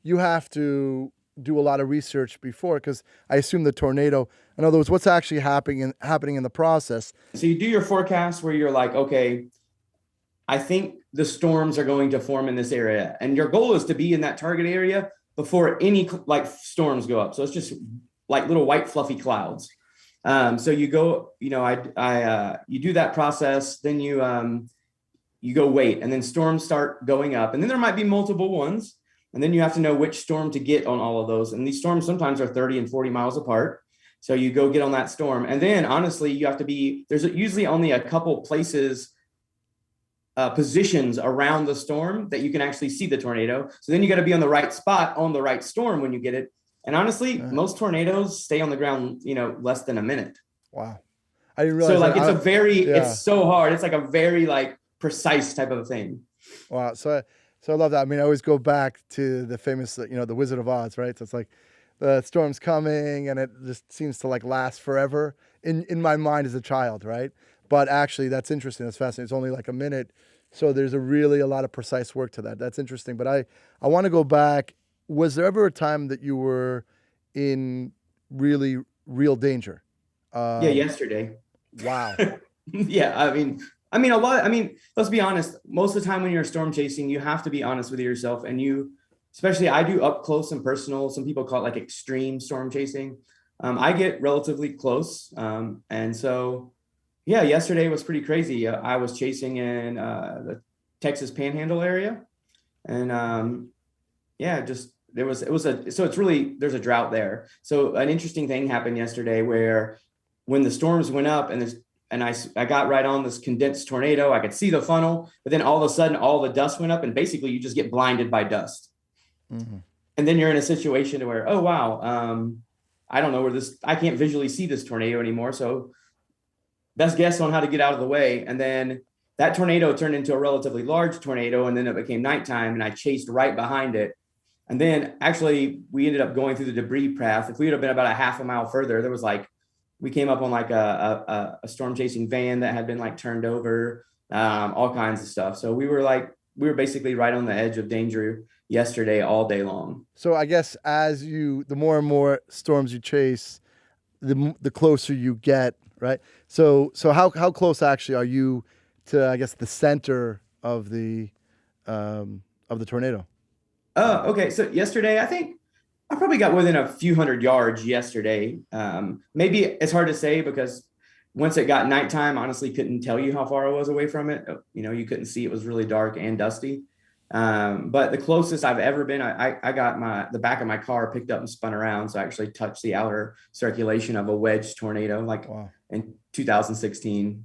you have to do a lot of research before, because I assume the tornado, in other words, what's actually happening in the process. So you do your forecast where you're like, okay, I think the storms are going to form in this area. And your goal is to be in that target area before any like storms go up. So it's just like little white fluffy clouds. So you go, you know, you do that process, then you go wait, and then storms start going up, and then there might be multiple ones. And then you have to know which storm to get on all of those. And these storms sometimes are 30 and 40 miles apart. So you go get on that storm. And then honestly, you have to be, there's usually only a couple places, positions around the storm that you can actually see the tornado. So then you got to be on the right spot on the right storm when you get it. And honestly, most tornadoes stay on the ground, you know, less than a minute. Wow. I didn't realize. So like it's so hard. It's like a very like precise type of thing. Wow. So I love that. I mean, I always go back to the famous, you know, the Wizard of Oz, right? So it's like the storm's coming and it just seems to like last forever in my mind as a child, right? But actually that's interesting. That's fascinating. It's only like a minute. So there's a lot of precise work to that. That's interesting. But I want to go back. Was there ever a time that you were in really real danger? Yeah, yesterday. Wow. Yeah, I mean, let's be honest. Most of the time when you're storm chasing, you have to be honest with yourself. And especially I do up close and personal. Some people call it like extreme storm chasing. I get relatively close. And so, yeah, yesterday was pretty crazy. I was chasing in the Texas Panhandle area. And there's a drought there. So an interesting thing happened yesterday where when the storms went up and I got right on this condensed tornado, I could see the funnel, but then all of a sudden all the dust went up and basically you just get blinded by dust. Mm-hmm. And then you're in a situation where, oh, wow, I don't know I can't visually see this tornado anymore. So best guess on how to get out of the way. And then that tornado turned into a relatively large tornado, and then it became nighttime and I chased right behind it. And then actually we ended up going through the debris path. If we would have been about a half a mile further, there was we came up on like a storm chasing van that had been like turned over, all kinds of stuff. So we were basically right on the edge of danger yesterday all day long. So I guess the more and more storms you chase, the closer you get, right? So how close actually are you to, I guess, the center of the tornado? Oh, okay. So yesterday, I think I probably got within a few hundred yards yesterday. Maybe it's hard to say because once it got nighttime, honestly, couldn't tell you how far I was away from it. You know, you couldn't see. It was really dark and dusty. But the closest I've ever been, I got the back of my car picked up and spun around. So I actually touched the outer circulation of a wedge tornado in 2016.